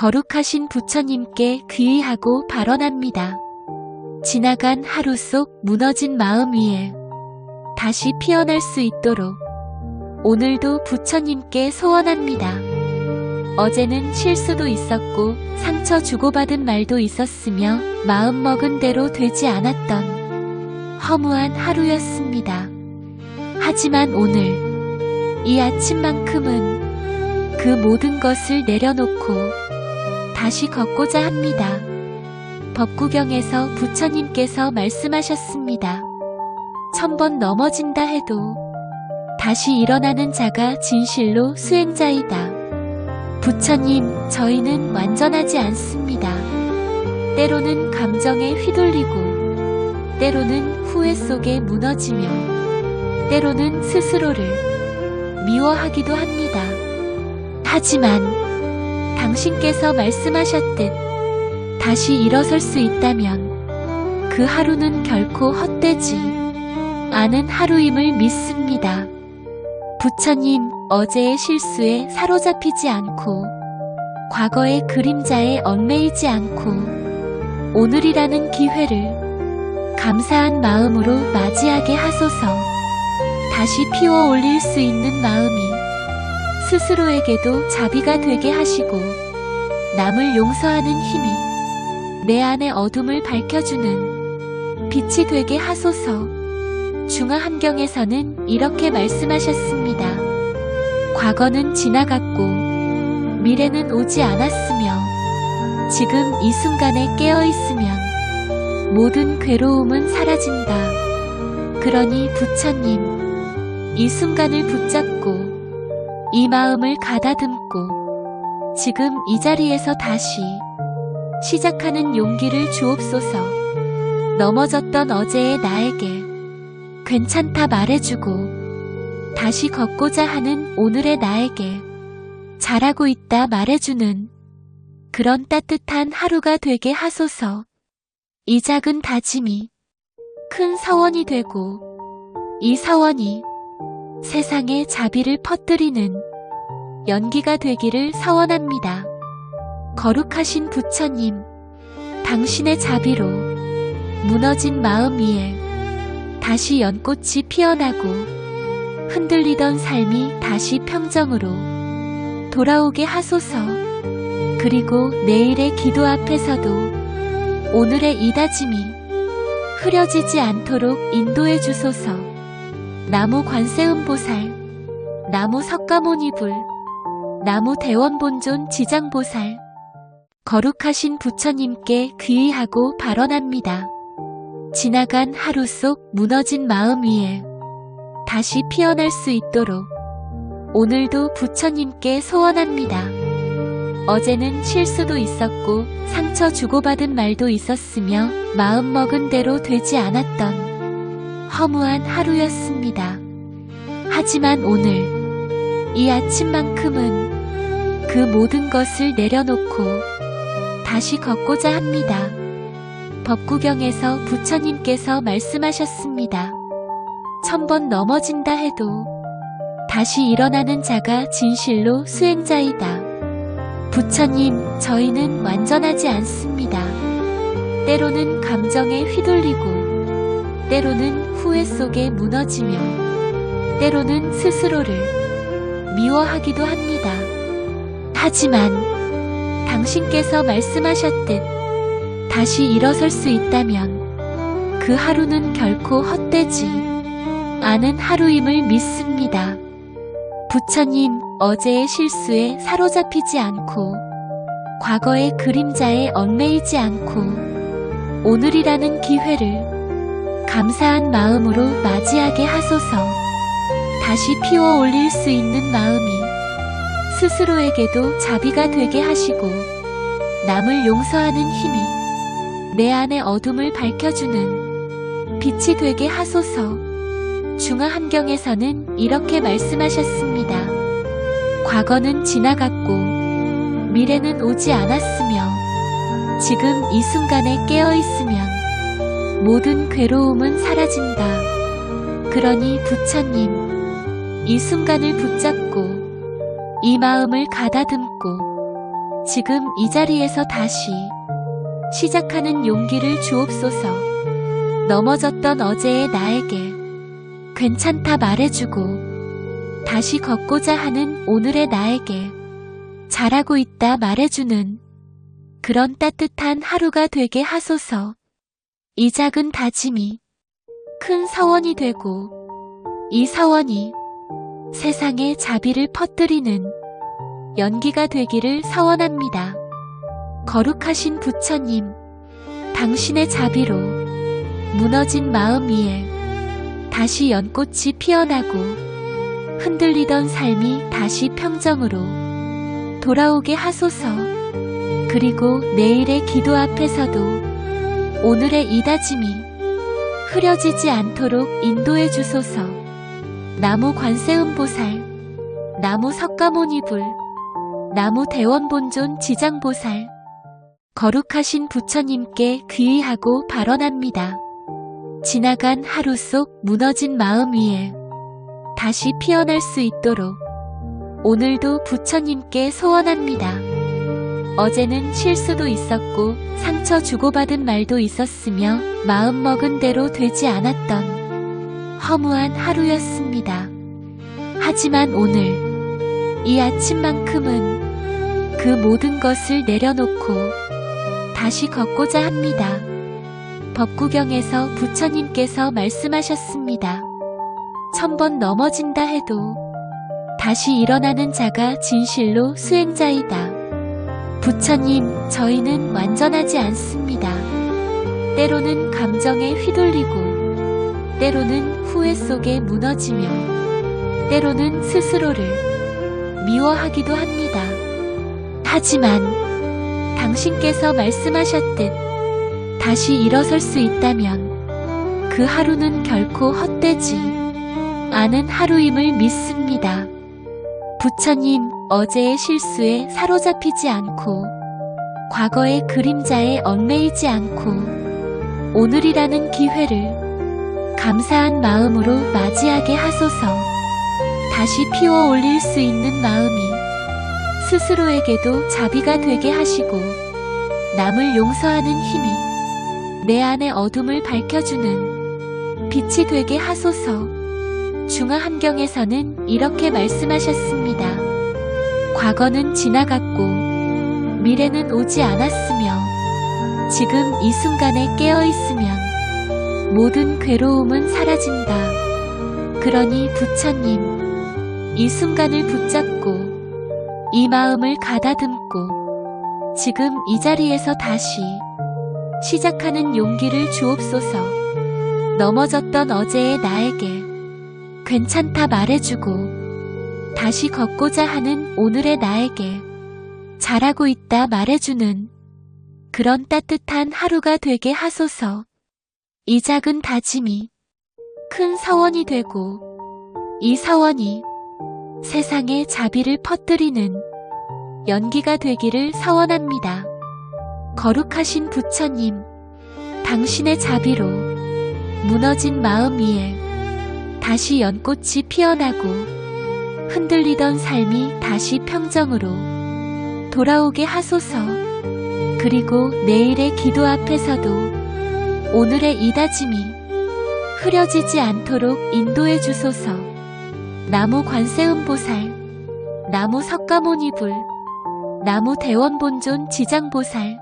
거룩하신 부처님께 귀의하고 발언합니다. 지나간 하루 속 무너진 마음 위에 다시 피어날 수 있도록 오늘도 부처님께 소원합니다. 어제는 실수도 있었고 상처 주고받은 말도 있었으며 마음먹은 대로 되지 않았던 허무한 하루였습니다. 하지만 오늘 이 아침만큼은 그 모든 것을 내려놓고 다시 걷고자 합니다. 법구경에서 부처님께서 말씀하셨습니다. 1000번 넘어진다 해도 다시 일어나는 자가 진실로 수행자이다. 부처님, 저희는 완전하지 않습니다. 때로는 감정에 휘둘리고, 때로는 후회 속에 무너지며, 때로는 스스로를 미워하기도 합니다. 하지만 당신께서 말씀하셨듯 다시 일어설 수 있다면 그 하루는 결코 헛되지 않은 하루임을 믿습니다. 부처님, 어제의 실수에 사로잡히지 않고 과거의 그림자에 얽매이지 않고 오늘이라는 기회를 감사한 마음으로 맞이하게 하소서. 다시 피워 올릴 수 있는 마음이 스스로에게도 자비가 되게 하시고 남을 용서하는 힘이 내 안의 어둠을 밝혀주는 빛이 되게 하소서. 중화함경에서는 이렇게 말씀하셨습니다. 과거는 지나갔고 미래는 오지 않았으며 지금 이 순간에 깨어있으면 모든 괴로움은 사라진다. 그러니 부처님, 이 순간을 붙잡고 이 마음을 가다듬고 지금 이 자리에서 다시 시작하는 용기를 주옵소서. 넘어졌던 어제의 나에게 괜찮다 말해주고 다시 걷고자 하는 오늘의 나에게 잘하고 있다 말해주는 그런 따뜻한 하루가 되게 하소서. 이 작은 다짐이 큰 서원이 되고 이 서원이 세상에 자비를 퍼뜨리는 연기가 되기를 서원합니다. 거룩하신 부처님, 당신의 자비로 무너진 마음 위에 다시 연꽃이 피어나고 흔들리던 삶이 다시 평정으로 돌아오게 하소서. 그리고 내일의 기도 앞에서도 오늘의 이 다짐이 흐려지지 않도록 인도해 주소서. 나무 관세음보살, 나무 석가모니불, 나무 대원본존 지장보살, 거룩하신 부처님께 귀의하고 발언합니다. 지나간 하루 속 무너진 마음 위에 다시 피어날 수 있도록 오늘도 부처님께 소원합니다. 어제는 실수도 있었고 상처 주고받은 말도 있었으며 마음먹은 대로 되지 않았던 허무한 하루였습니다. 하지만 오늘 이 아침만큼은 그 모든 것을 내려놓고 다시 걷고자 합니다. 법구경에서 부처님께서 말씀하셨습니다. 1000번 넘어진다 해도 다시 일어나는 자가 진실로 수행자이다. 부처님, 저희는 완전하지 않습니다. 때로는 감정에 휘둘리고 때로는 후회 속에 무너지며 때로는 스스로를 미워하기도 합니다. 하지만 당신께서 말씀하셨듯 다시 일어설 수 있다면 그 하루는 결코 헛되지 않은 하루임을 믿습니다. 부처님, 어제의 실수에 사로잡히지 않고 과거의 그림자에 얽매이지 않고 오늘이라는 기회를 감사한 마음으로 맞이하게 하소서. 다시 피워 올릴 수 있는 마음이 스스로에게도 자비가 되게 하시고 남을 용서하는 힘이 내 안의 어둠을 밝혀주는 빛이 되게 하소서. 중화함경에서는 이렇게 말씀하셨습니다. 과거는 지나갔고 미래는 오지 않았으며 지금 이 순간에 깨어있으면 모든 괴로움은 사라진다. 그러니 부처님, 이 순간을 붙잡고 이 마음을 가다듬고 지금 이 자리에서 다시 시작하는 용기를 주옵소서. 넘어졌던 어제의 나에게 괜찮다 말해주고, 다시 걷고자 하는 오늘의 나에게 잘하고 있다 말해주는 그런 따뜻한 하루가 되게 하소서. 이 작은 다짐이 큰 서원이 되고, 이 서원이 세상에 자비를 퍼뜨리는 연기가 되기를 서원합니다. 거룩하신 부처님, 당신의 자비로 무너진 마음 위에 다시 연꽃이 피어나고, 흔들리던 삶이 다시 평정으로 돌아오게 하소서. 그리고 내일의 기도 앞에서도 오늘의 이 다짐이 흐려지지 않도록 인도해 주소서. 나무 관세음보살, 나무 석가모니불, 나무 대원본존 지장보살, 거룩하신 부처님께 귀의하고 발언합니다. 지나간 하루 속 무너진 마음 위에 다시 피어날 수 있도록 오늘도 부처님께 소원합니다. 어제는 실수도 있었고 상처 주고받은 말도 있었으며 마음먹은 대로 되지 않았던 허무한 하루였습니다. 하지만 오늘 이 아침만큼은 그 모든 것을 내려놓고 다시 걷고자 합니다. 법구경에서 부처님께서 말씀하셨습니다. 1000번 넘어진다 해도 다시 일어나는 자가 진실로 수행자이다. 부처님, 저희는 완전하지 않습니다. 때로는 감정에 휘둘리고, 때로는 후회 속에 무너지며, 때로는 스스로를 미워하기도 합니다. 하지만 당신께서 말씀하셨듯 다시 일어설 수 있다면 그 하루는 결코 헛되지 않은 하루임을 믿습니다. 부처님, 어제의 실수에 사로잡히지 않고 과거의 그림자에 얽매이지 않고 오늘이라는 기회를 감사한 마음으로 맞이하게 하소서. 다시 피워 올릴 수 있는 마음이 스스로에게도 자비가 되게 하시고, 남을 용서하는 힘이 내 안의 어둠을 밝혀주는 빛이 되게 하소서. 중화함경에서는 이렇게 말씀하셨습니다. 과거는 지나갔고 미래는 오지 않았으며, 지금 이 순간에 깨어있으면 모든 괴로움은 사라진다. 그러니 부처님, 이 순간을 붙잡고 이 마음을 가다듬고 지금 이 자리에서 다시 시작하는 용기를 주옵소서. 넘어졌던 어제의 나에게 괜찮다 말해주고, 다시 걷고자 하는 오늘의 나에게 잘하고 있다 말해주는 그런 따뜻한 하루가 되게 하소서. 이 작은 다짐이 큰 서원이 되고, 이 서원이 세상에 자비를 퍼뜨리는 연기가 되기를 서원합니다. 거룩하신 부처님, 당신의 자비로 무너진 마음 위에 다시 연꽃이 피어나고, 흔들리던 삶이 다시 평정으로 돌아오게 하소서. 그리고 내일의 기도 앞에서도 오늘의 이 다짐이 흐려지지 않도록 인도해 주소서. 나무 관세음보살, 나무 석가모니불, 나무 대원본존 지장보살,